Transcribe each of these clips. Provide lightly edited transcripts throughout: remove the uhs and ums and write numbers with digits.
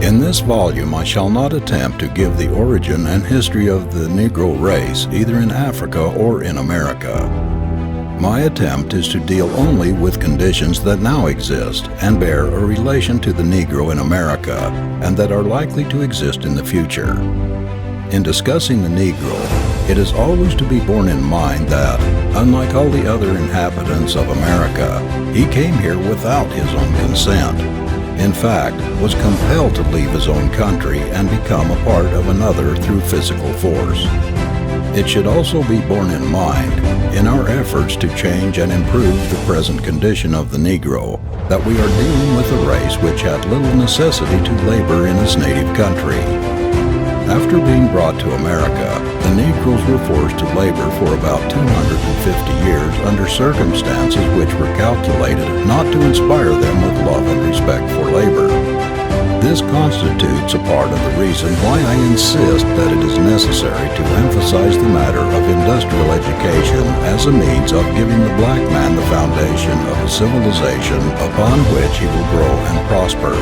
In this volume, I shall not attempt to give the origin and history of the Negro race either in Africa or in America. My attempt is to deal only with conditions that now exist and bear a relation to the Negro in America and that are likely to exist in the future. In discussing the Negro, it is always to be borne in mind that, unlike all the other inhabitants of America, he came here without his own consent. In fact, was compelled to leave his own country and become a part of another through physical force. It should also be borne in mind, in our efforts to change and improve the present condition of the Negro, that we are dealing with a race which had little necessity to labor in its native country. After being brought to America, the Negroes were forced to labor for about 250 years under circumstances which were calculated not to inspire them with love and respect for labor. This constitutes a part of the reason why I insist that it is necessary to emphasize the matter of industrial education as a means of giving the black man the foundation of a civilization upon which he will grow and prosper.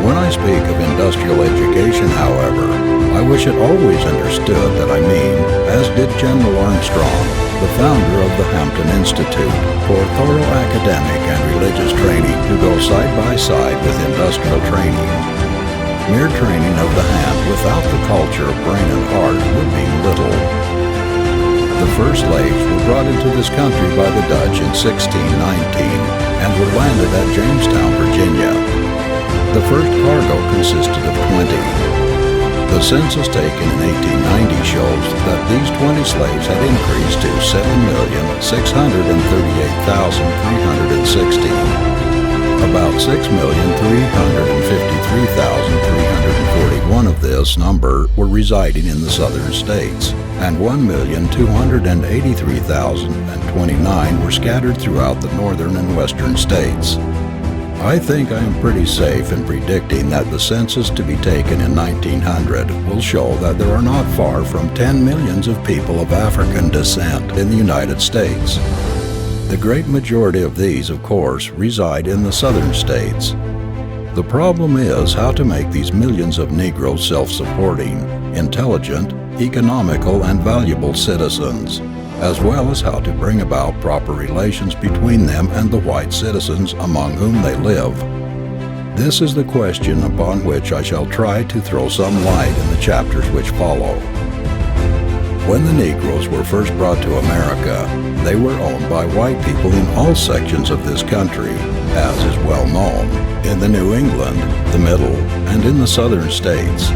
When I speak of industrial education, however, I wish it always understood that I mean, as did General Armstrong, the founder of the Hampton Institute, for thorough academic and religious training to go side by side with industrial training. Mere training of the hand without the culture of brain and heart would mean little. The first slaves were brought into this country by the Dutch in 1619 and were landed at Jamestown, Virginia. The first cargo consisted of 20. The census taken in 1890 shows that these 20 slaves had increased to 7,638,360. About 6,353,341 of this number were residing in the southern states, and 1,283,029 were scattered throughout the northern and western states. I think I am pretty safe in predicting that the census to be taken in 1900 will show that there are not far from 10 millions of people of African descent in the United States. The great majority of these, of course, reside in the southern states. The problem is how to make these millions of Negroes self-supporting, intelligent, economical, and valuable citizens, as well as how to bring about proper relations between them and the white citizens among whom they live. This is the question upon which I shall try to throw some light in the chapters which follow. When the Negroes were first brought to America, they were owned by white people in all sections of this country, as is well known, in the New England, the Middle, and in the Southern states.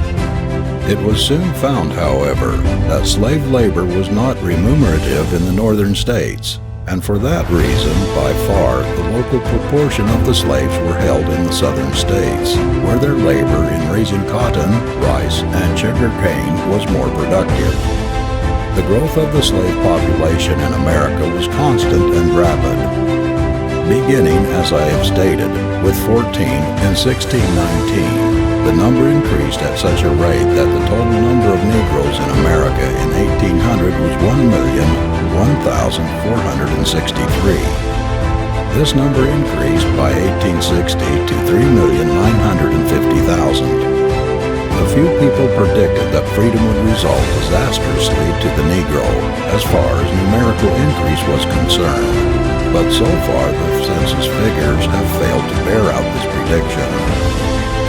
It was soon found, however, that slave labor was not remunerative in the northern states, and for that reason, by far, the local proportion of the slaves were held in the southern states, where their labor in raising cotton, rice, and sugar cane was more productive. The growth of the slave population in America was constant and rapid. Beginning, as I have stated, with 14 in 1619, the number increased at such a rate that the total number of Negroes in America in 1800 was 1,001,463. This number increased by 1860 to 3,950,000. A few people predicted that freedom would result disastrously to the Negro as far as numerical increase was concerned, but so far the census figures have failed to bear out this prediction.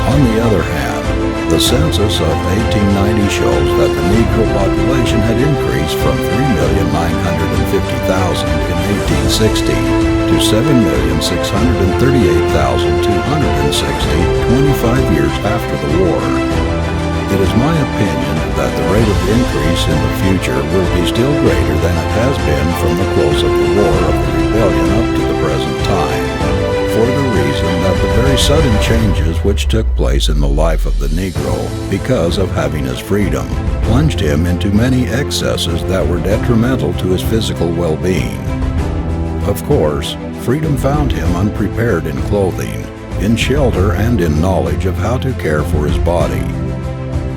On the other hand, the census of 1890 shows that the Negro population had increased from 3,950,000 in 1860 to 7,638,260 25 years after the war. It is my opinion that the rate of increase in the future will be still greater than it has been from the close of the War of the Rebellion up to the present time, for the reason that the very sudden changes which took place in the life of the Negro because of having his freedom plunged him into many excesses that were detrimental to his physical well-being. Of course, freedom found him unprepared in clothing, in shelter, and in knowledge of how to care for his body.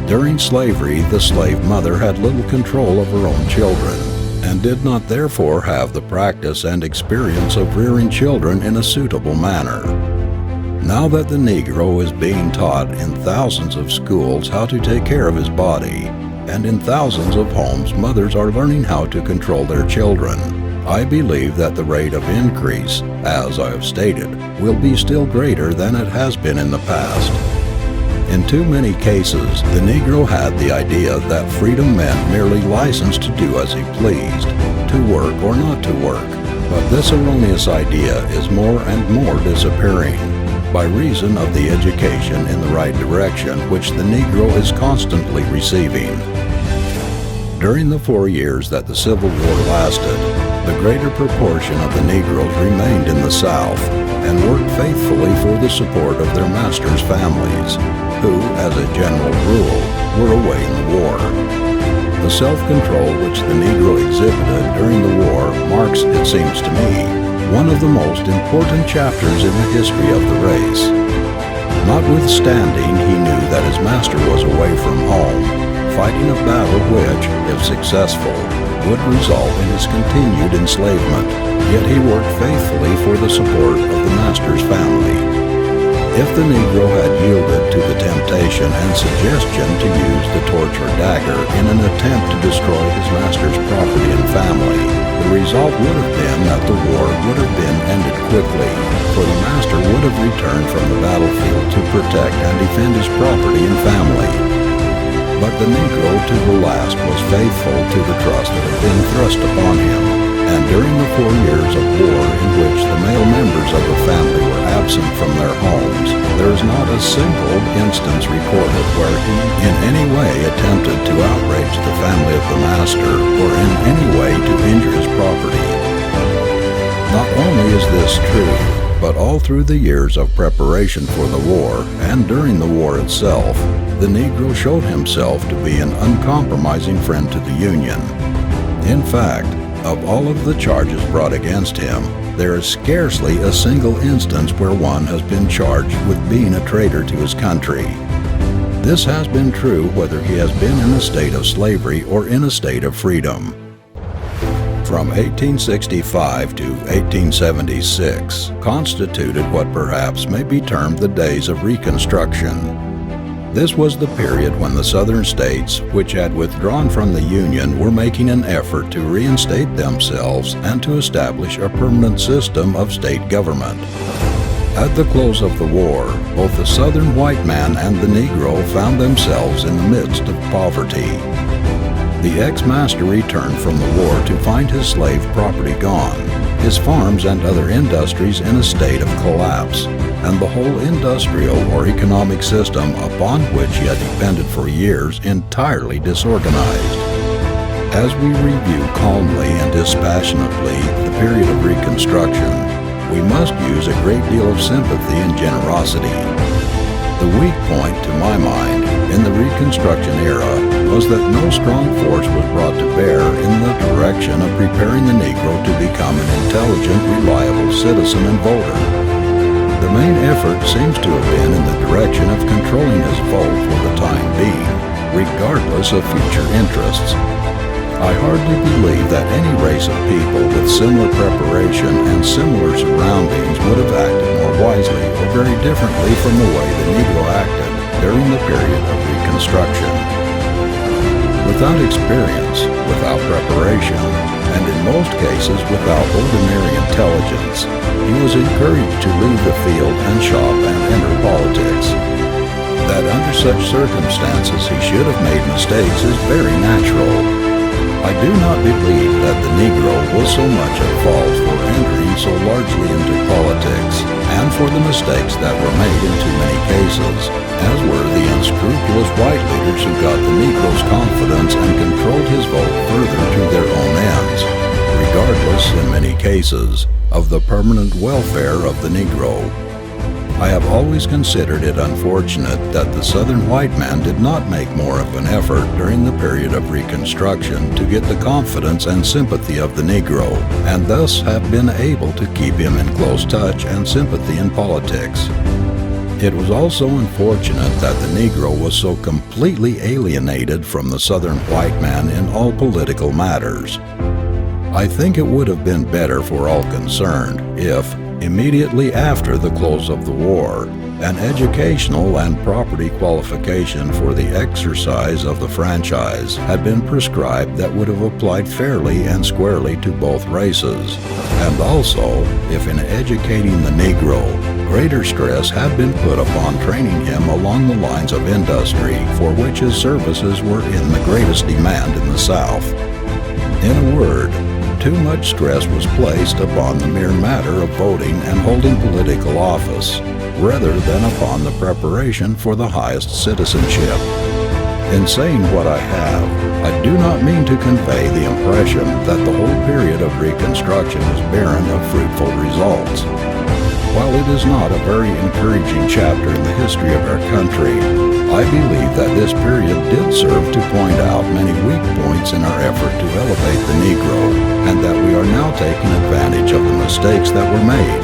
During slavery, the slave mother had little control of her own children, and did not therefore have the practice and experience of rearing children in a suitable manner. Now that the Negro is being taught in thousands of schools how to take care of his body, and in thousands of homes mothers are learning how to control their children, I believe that the rate of increase, as I have stated, will be still greater than it has been in the past. In too many cases, the Negro had the idea that freedom meant merely license to do as he pleased, to work or not to work, but this erroneous idea is more and more disappearing, by reason of the education in the right direction which the Negro is constantly receiving. During the 4 years that the Civil War lasted, the greater proportion of the Negroes remained in the South and worked faithfully for the support of their masters' families, who, as a general rule, were away in the war. The self-control which the Negro exhibited during the war marks, it seems to me, one of the most important chapters in the history of the race. Notwithstanding, he knew that his master was away from home, fighting a battle which, if successful, would result in his continued enslavement, yet he worked faithfully for the support of the master's family. If the Negro had yielded to the temptation and suggestion to use the torch or dagger in an attempt to destroy his master's property and family, the result would have been that the war would have been ended quickly, for the master would have returned from the battlefield to protect and defend his property and family. But the Negro to the last was faithful to the trust that had been thrust upon him, and during the 4 years of war in which the male members of the family were absent from their homes, there is not a single instance recorded where he in any way attempted to outrage the family of the master or in any way to injure his property. Not only is this true, but all through the years of preparation for the war and during the war itself, the Negro showed himself to be an uncompromising friend to the Union. In fact, of all of the charges brought against him, there is scarcely a single instance where one has been charged with being a traitor to his country. This has been true whether he has been in a state of slavery or in a state of freedom. From 1865 to 1876 constituted what perhaps may be termed the days of Reconstruction. This was the period when the Southern states, which had withdrawn from the Union, were making an effort to reinstate themselves and to establish a permanent system of state government. At the close of the war, both the Southern white man and the Negro found themselves in the midst of poverty. The ex-master returned from the war to find his slave property gone, his farms and other industries in a state of collapse, and the whole industrial or economic system upon which he had depended for years entirely disorganized. As we review calmly and dispassionately the period of Reconstruction, we must use a great deal of sympathy and generosity. The weak point, to my mind, in the Reconstruction era was that no strong force was brought to bear in the direction of preparing the Negro to become an intelligent, reliable citizen and voter. The main effort seems to have been in the direction of controlling his vote for the time being, regardless of future interests. I hardly believe that any race of people with similar preparation and similar surroundings would have acted more wisely or very differently from the way the Negro acted during the period of Reconstruction. Without experience, without preparation, and in most cases without ordinary intelligence, he was encouraged to leave the field and shop and enter politics. That under such circumstances he should have made mistakes is very natural. I do not believe that the Negro was so much at fault for entering so largely into politics, and for the mistakes that were made in too many cases, as were the unscrupulous white leaders who got the Negro's confidence and controlled his vote further to their own ends, regardless, in many cases, of the permanent welfare of the Negro. I have always considered it unfortunate that the Southern white man did not make more of an effort during the period of Reconstruction to get the confidence and sympathy of the Negro, and thus have been able to keep him in close touch and sympathy in politics. It was also unfortunate that the Negro was so completely alienated from the Southern white man in all political matters. I think it would have been better for all concerned if, Immediately after the close of the war, an educational and property qualification for the exercise of the franchise had been prescribed that would have applied fairly and squarely to both races. And also, if in educating the Negro, greater stress had been put upon training him along the lines of industry for which his services were in the greatest demand in the South. In a word, too much stress was placed upon the mere matter of voting and holding political office, rather than upon the preparation for the highest citizenship. In saying what I have, I do not mean to convey the impression that the whole period of Reconstruction was barren of fruitful results. While it is not a very encouraging chapter in the history of our country, I believe that this period did serve to point out many weak points in our effort to elevate the Negro, and that we are now taking advantage of the mistakes that were made.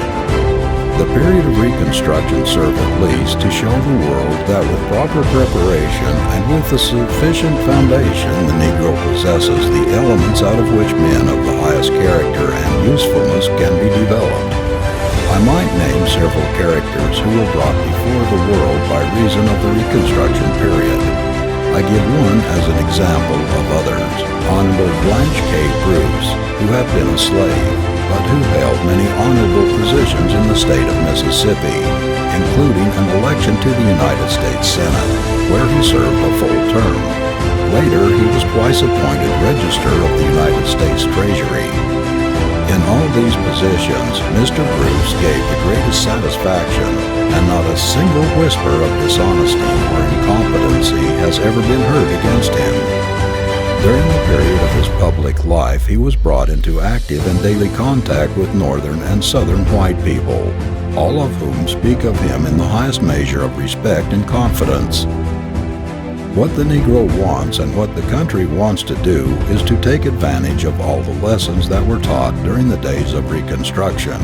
The period of Reconstruction served at least to show the world that with proper preparation and with a sufficient foundation, the Negro possesses the elements out of which men of the highest character and usefulness can be developed. I might name several characters who were brought before the world by reason of the Reconstruction period. I give one as an example of others, Honorable Blanche K. Bruce, who had been a slave, but who held many honorable positions in the state of Mississippi, including an election to the United States Senate, where he served a full term. Later, he was twice appointed Register of the United States Treasury. In all these positions, Mr. Bruce gave the greatest satisfaction, and not a single whisper of dishonesty or incompetency has ever been heard against him. During the period of his public life, he was brought into active and daily contact with Northern and Southern white people, all of whom speak of him in the highest measure of respect and confidence. What the Negro wants and what the country wants to do is to take advantage of all the lessons that were taught during the days of Reconstruction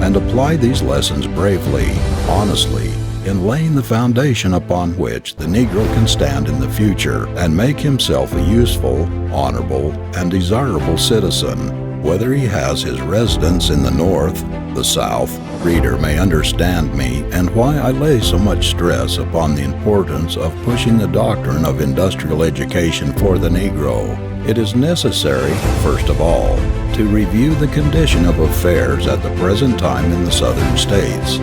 and apply these lessons bravely, honestly, in laying the foundation upon which the Negro can stand in the future and make himself a useful, honorable, and desirable citizen, whether he has his residence in the North, the South. Reader may understand me and why I lay so much stress upon the importance of pushing the doctrine of industrial education for the Negro. It is necessary, first of all, to review the condition of affairs at the present time in the Southern states.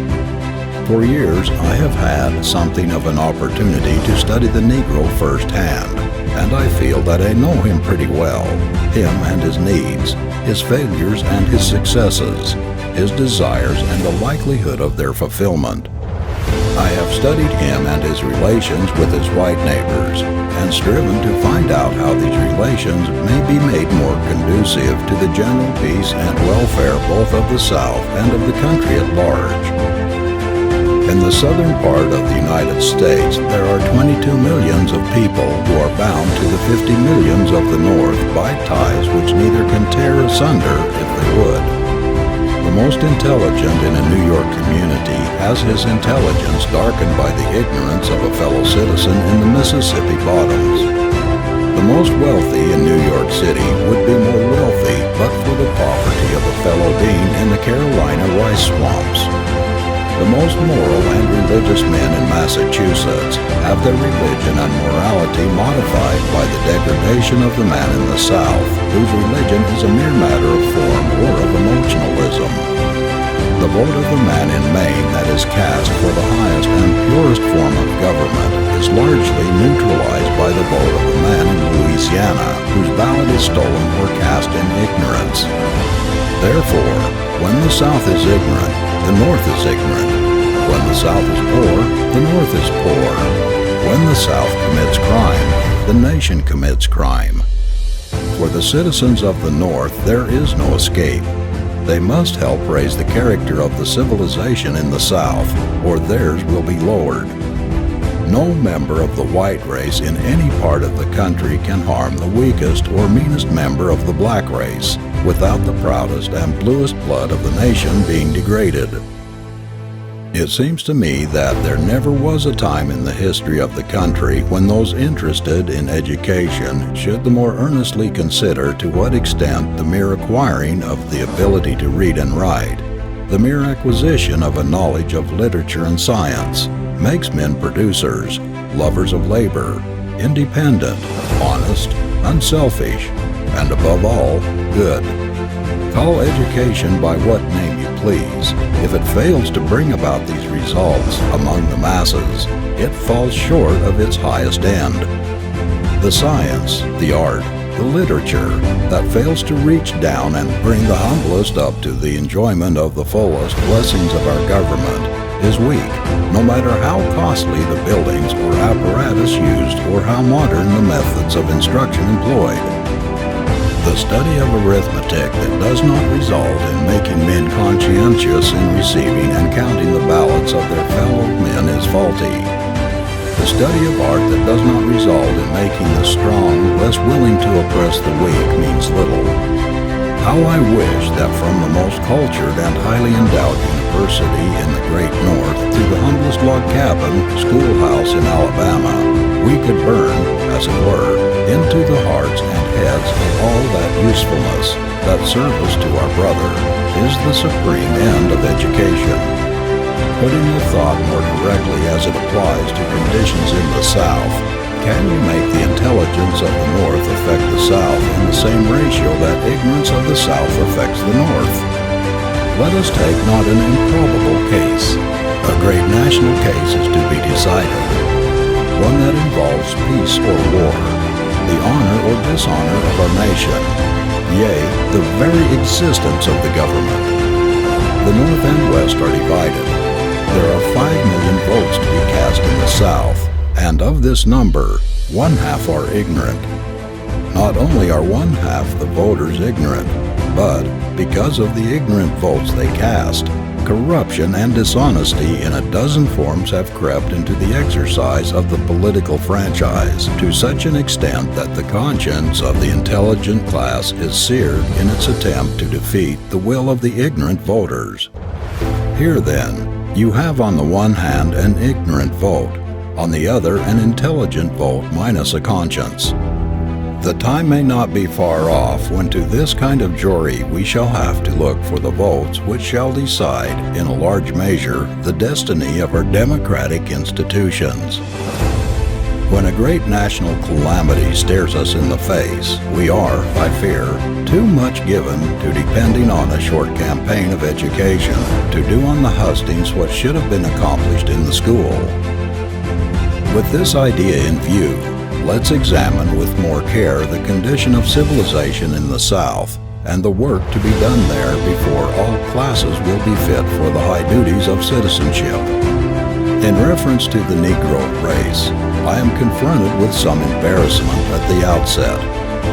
For years, I have had something of an opportunity to study the Negro firsthand, and I feel that I know him pretty well, him and his needs, his failures and his successes, his desires and the likelihood of their fulfillment. I have studied him and his relations with his white neighbors, and striven to find out how these relations may be made more conducive to the general peace and welfare both of the South and of the country at large. In the southern part of the United States, there are 22 millions of people who are bound to the 50 millions of the North by ties which neither can tear asunder if they would. The most intelligent in a New York community has his intelligence darkened by the ignorance of a fellow citizen in the Mississippi bottoms. The most wealthy in New York City would be more wealthy but for the poverty of a fellow being in the Carolina rice swamps. The most moral and religious men in Massachusetts have their religion and morality modified by the degradation of the man in the South, whose religion is a mere matter of form or of emotionalism. The vote of the man in Maine that is cast for the highest and purest form of government is largely neutralized by the vote of the man in Louisiana, whose ballot is stolen or cast in ignorance. Therefore, when the South is ignorant, the North is ignorant. When the South is poor, the North is poor. When the South commits crime, the nation commits crime. For the citizens of the North, there is no escape. They must help raise the character of the civilization in the South, or theirs will be lowered. No member of the white race in any part of the country can harm the weakest or meanest member of the black race without the proudest and bluest blood of the nation being degraded. It seems to me that there never was a time in the history of the country when those interested in education should the more earnestly consider to what extent the mere acquiring of the ability to read and write, The mere acquisition of a knowledge of literature and science makes men producers, lovers of labor, independent, honest, unselfish, and above all, good. Call education by what name you please. If it fails to bring about these results among the masses, it falls short of its highest end. The science, the art, the literature that fails to reach down and bring the humblest up to the enjoyment of the fullest blessings of our government is weak, no matter how costly the buildings or apparatus used or how modern the methods of instruction employed. The study of arithmetic that does not result in making men conscientious in receiving and counting the ballots of their fellow men is faulty. The study of art that does not result in making the strong less willing to oppress the weak means little. How I wish that from the most cultured and highly endowed university in the great North to the humblest log cabin schoolhouse in Alabama, we could burn, as it were, into the hearts and heads of all that usefulness, that service to our brother, is the supreme end of education. Putting the thought more directly as it applies to conditions in the South, can you make the intelligence of the North affect the South in the same ratio that ignorance of the South affects the North? Let us take not an improbable case. A great national case is to be decided, one that involves peace or war, the honor or dishonor of our nation, yea, the very existence of the government. The North and West are divided. There are 5 million votes to be cast in the South, and of this number, 1/2 are ignorant. Not only are 1/2 the voters ignorant, but, because of the ignorant votes they cast, corruption and dishonesty in a dozen forms have crept into the exercise of the political franchise to such an extent that the conscience of the intelligent class is seared in its attempt to defeat the will of the ignorant voters. Here, then, you have on the one hand an ignorant vote, on the other an intelligent vote minus a conscience. The time may not be far off when to this kind of jury we shall have to look for the votes which shall decide, in a large measure, the destiny of our democratic institutions. When a great national calamity stares us in the face, we are, I fear, too much given to depending on a short campaign of education to do on the hustings what should have been accomplished in the school. With this idea in view, let's examine with more care the condition of civilization in the South and the work to be done there before all classes will be fit for the high duties of citizenship. In reference to the Negro race, I am confronted with some embarrassment at the outset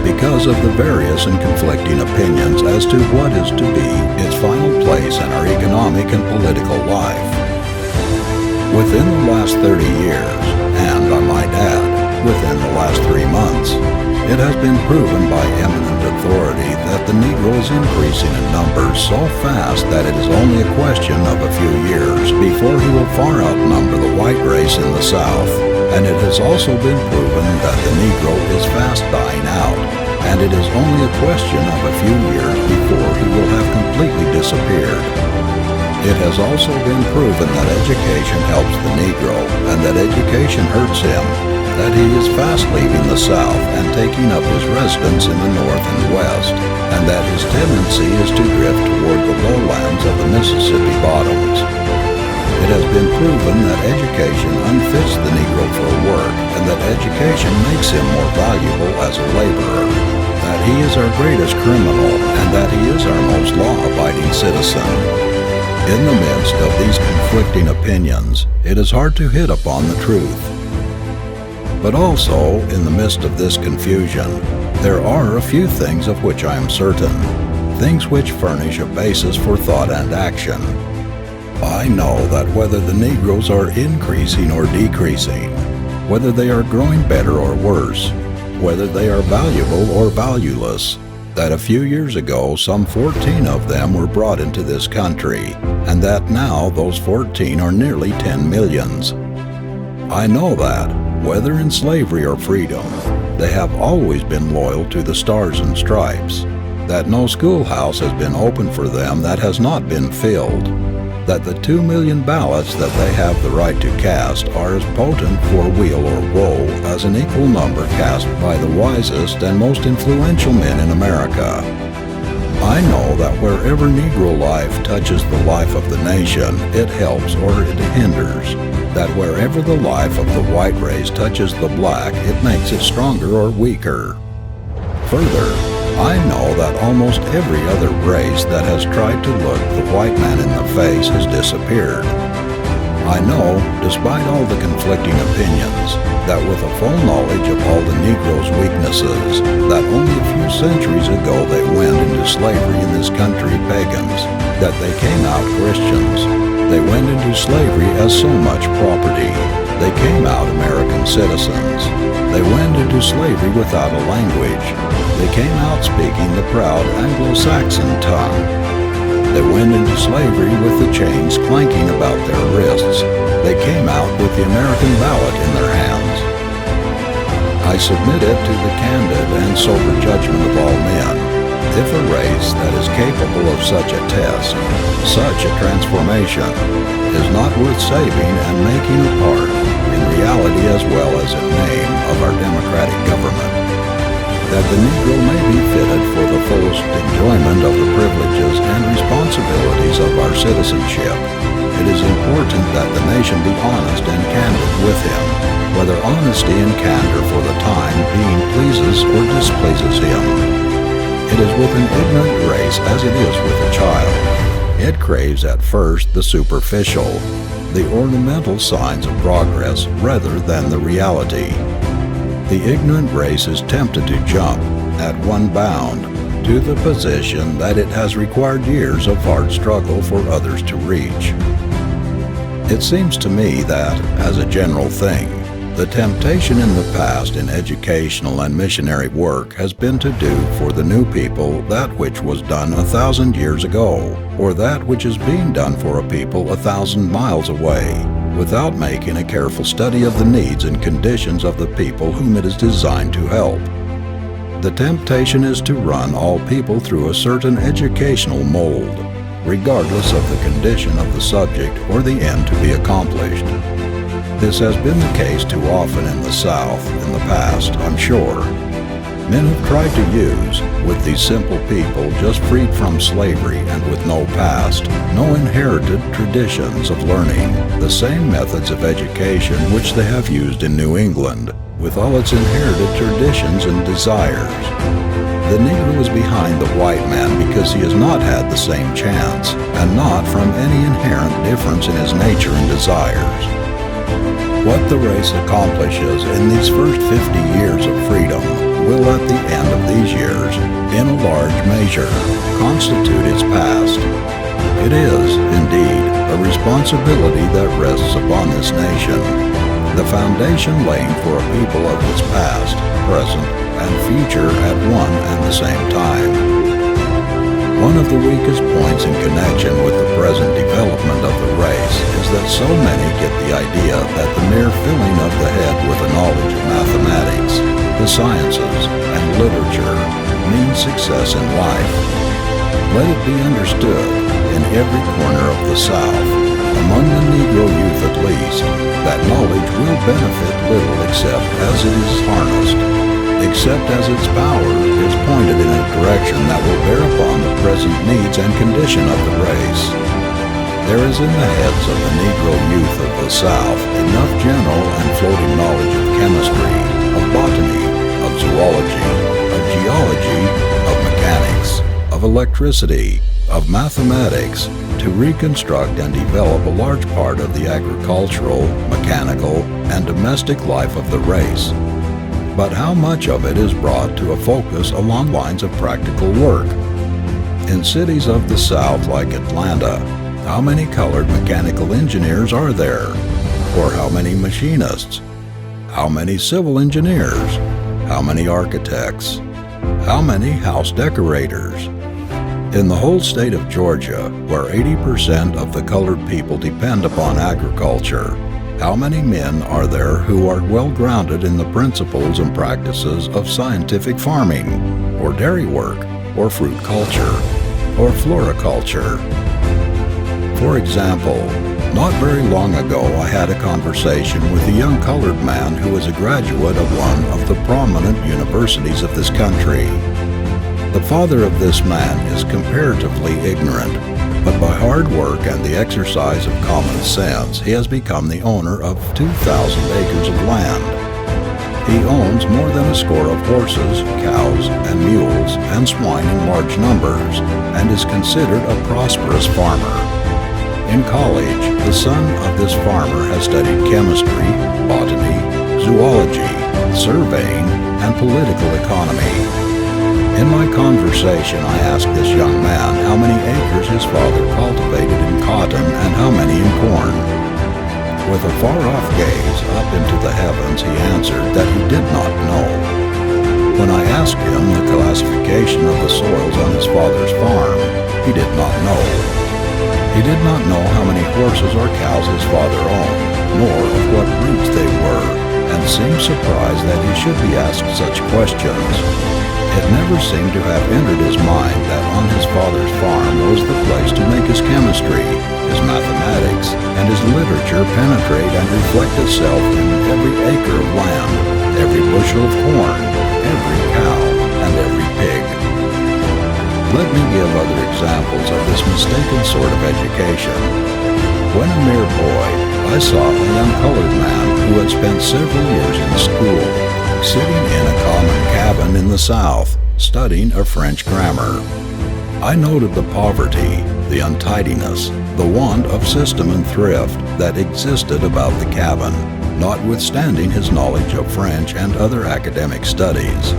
because of the various and conflicting opinions as to what is to be its final place in our economic and political life. Within the last 30 years, and I might add, within the last 3 months, it has been proven by eminent authority that the Negro is increasing in numbers so fast that it is only a question of a few years before he will far outnumber the white race in the South. And it has also been proven that the Negro is fast dying out, and it is only a question of a few years before he will have completely disappeared. It has also been proven that education helps the Negro, and that education hurts him, that he is fast leaving the South and taking up his residence in the North and West, and that his tendency is to drift toward the lowlands of the Mississippi bottoms. It has been proven that education unfits the Negro for work, and that education makes him more valuable as a laborer, that he is our greatest criminal, and that he is our most law-abiding citizen. In the midst of these conflicting opinions, it is hard to hit upon the truth. But also, in the midst of this confusion, there are a few things of which I am certain, things which furnish a basis for thought and action. I know that whether the Negroes are increasing or decreasing, whether they are growing better or worse, whether they are valuable or valueless, that a few years ago some 14 of them were brought into this country, and that now those 14 are nearly 10 millions. I know that, whether in slavery or freedom, they have always been loyal to the Stars and Stripes. that no schoolhouse has been opened for them that has not been filled, that the 2 million ballots that they have the right to cast are as potent for weal or woe as an equal number cast by the wisest and most influential men in America. I know that wherever Negro life touches the life of the nation, it helps or it hinders. That wherever the life of the white race touches the black, it makes it stronger or weaker. Further, I know that almost every other race that has tried to look the white man in the face has disappeared. I know, despite all the conflicting opinions, that with a full knowledge of all the Negro's weaknesses, that only a few centuries ago they went into slavery in this country pagans, that they came out Christians. They went into slavery as so much property. They came out American citizens. They went into slavery without a language. They came out speaking the proud Anglo-Saxon tongue. They went into slavery with the chains clanking about their wrists. They came out with the American ballot in their hands. I submit it to the candid and sober judgment of all men. If a race that is capable of such a test, such a transformation, is not worth saving and making a part, in reality as well as in name, of our democratic government, that the Negro may be fitted for the fullest enjoyment of the privileges and responsibilities of our citizenship, it is important that the nation be honest and candid with him, whether honesty and candor for the time being pleases or displeases him. It is with an ignorant race as it is with a child. It craves at first the superficial, the ornamental signs of progress rather than the reality. The ignorant race is tempted to jump, at one bound, to the position that it has required years of hard struggle for others to reach. It seems to me that, as a general thing, the temptation in the past in educational and missionary work has been to do for the new people that which was done 1,000 years ago, or that which is being done for a people 1,000 miles away, without making a careful study of the needs and conditions of the people whom it is designed to help. The temptation is to run all people through a certain educational mold, regardless of the condition of the subject or the end to be accomplished. This has been the case too often in the South in the past, I'm sure. Men have tried to use, with these simple people just freed from slavery and with no past, no inherited traditions of learning, the same methods of education which they have used in New England, with all its inherited traditions and desires. The Negro is behind the white man because he has not had the same chance, and not from any inherent difference in his nature and desires. What the race accomplishes in these first 50 years of freedom will at the end of these years, in a large measure, constitute its past. It is, indeed, a responsibility that rests upon this nation, the foundation laying for a people of its past, present, and future at one and the same time. One of the weakest points in connection with the present development of the race is that so many get the idea that the mere filling of the head with a knowledge of mathematics, the sciences, and literature means success in life. Let it be understood, in every corner of the South, among the Negro youth at least, that knowledge will benefit little except as it is harnessed, except as its power is pointed in a direction that will bear upon the present needs and condition of the race. There is in the heads of the Negro youth of the South enough general and floating knowledge of chemistry, of botany, of zoology, of geology, of mechanics, of electricity, of mathematics, to reconstruct and develop a large part of the agricultural, mechanical, and domestic life of the race. But how much of it is brought to a focus along lines of practical work? In cities of the South like Atlanta, how many colored mechanical engineers are there? Or how many machinists? How many civil engineers? How many architects? How many house decorators? In the whole state of Georgia, where 80% of the colored people depend upon agriculture, how many men are there who are well grounded in the principles and practices of scientific farming, or dairy work, or fruit culture, or floriculture. For example, not very long ago I had a conversation with a young colored man who is a graduate of one of the prominent universities of this country. The father of this man is comparatively ignorant, but by hard work and the exercise of common sense, he has become the owner of 2,000 acres of land. He owns more than a score of horses, cows, and mules, and swine in large numbers, and is considered a prosperous farmer. In college, the son of this farmer has studied chemistry, botany, zoology, surveying, and political economy. In my conversation, I asked this young man how many acres his father cultivated in cotton and how many in corn. With a far-off gaze up into the heavens, he answered that he did not know. When I asked him the classification of the soils on his father's farm, he did not know. He did not know how many horses or cows his father owned, nor of what breeds they were, and seemed surprised that he should be asked such questions. It never seemed to have entered his mind that on his father's farm was the place to make his chemistry, his mathematics, and his literature penetrate and reflect itself in every acre of land, every bushel of corn, every cow, and every pig. Let me give other examples of this mistaken sort of education. When a mere boy, I saw a young colored man who had spent several years in school, sitting in a common cabin in the South, studying a French grammar. I noted the poverty, the untidiness, the want of system and thrift that existed about the cabin, notwithstanding his knowledge of French and other academic studies.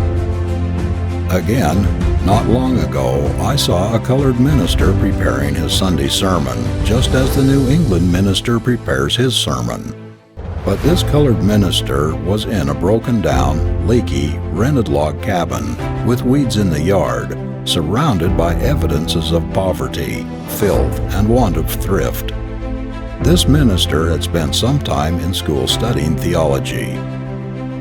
Again, not long ago, I saw a colored minister preparing his Sunday sermon, just as the New England minister prepares his sermon. But this colored minister was in a broken-down, leaky, rented log cabin, with weeds in the yard, surrounded by evidences of poverty, filth, and want of thrift. This minister had spent some time in school studying theology.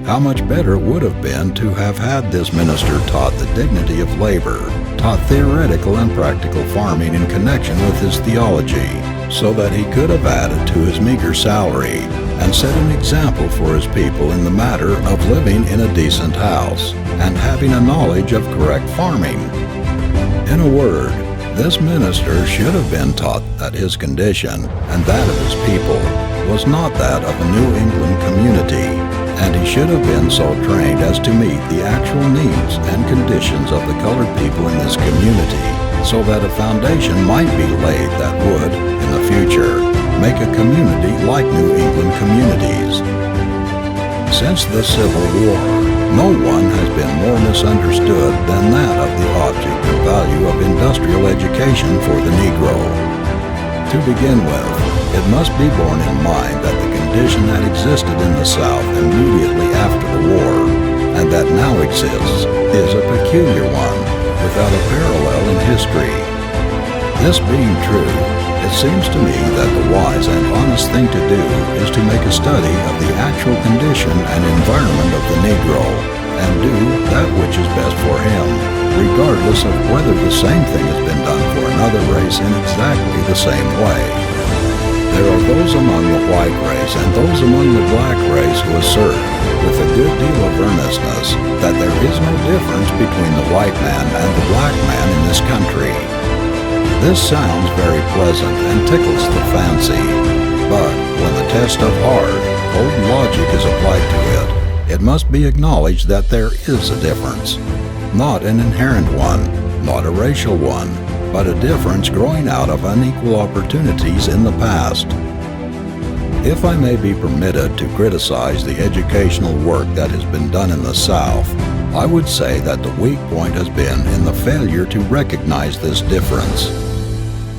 How much better it would have been to have had this minister taught the dignity of labor, taught theoretical and practical farming in connection with his theology, so that he could have added to his meager salary and set an example for his people in the matter of living in a decent house and having a knowledge of correct farming. In a word, this minister should have been taught that his condition and that of his people was not that of a New England community, and he should have been so trained as to meet the actual needs and conditions of the colored people in this community, so that a foundation might be laid that would, in the future, make a community like New England communities. Since the Civil War, no one has been more misunderstood than that of the object and value of industrial education for the Negro. To begin with, it must be borne in mind that the condition that existed in the South immediately after the war, and that now exists, is a peculiar one, without a parallel in history. This being true, it seems to me that the wise and honest thing to do is to make a study of the actual condition and environment of the Negro, and do that which is best for him, regardless of whether the same thing has been done for another race in exactly the same way. There are those among the white race and those among the black race who assert, with a good deal of earnestness, that there is no difference between the white man and the black man in this country. This sounds very pleasant and tickles the fancy, but when the test of hard, cold logic is applied to it, it must be acknowledged that there is a difference. Not an inherent one, not a racial one, but a difference growing out of unequal opportunities in the past. If I may be permitted to criticize the educational work that has been done in the South, I would say that the weak point has been in the failure to recognize this difference.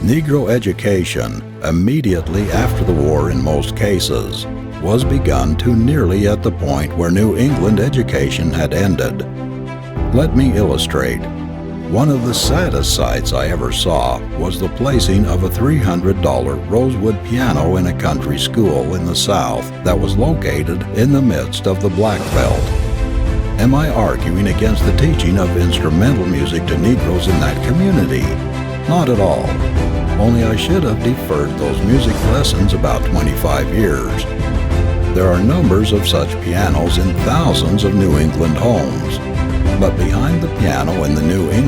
Negro education, immediately after the war in most cases, was begun to nearly at the point where New England education had ended. Let me illustrate. One of the saddest sights I ever saw was the placing of a $300 rosewood piano in a country school in the South that was located in the midst of the Black Belt. Am I arguing against the teaching of instrumental music to Negroes in that community? Not at all. Only I should have deferred those music lessons about 25 years. There are numbers of such pianos in thousands of New England homes. But behind the piano in the New England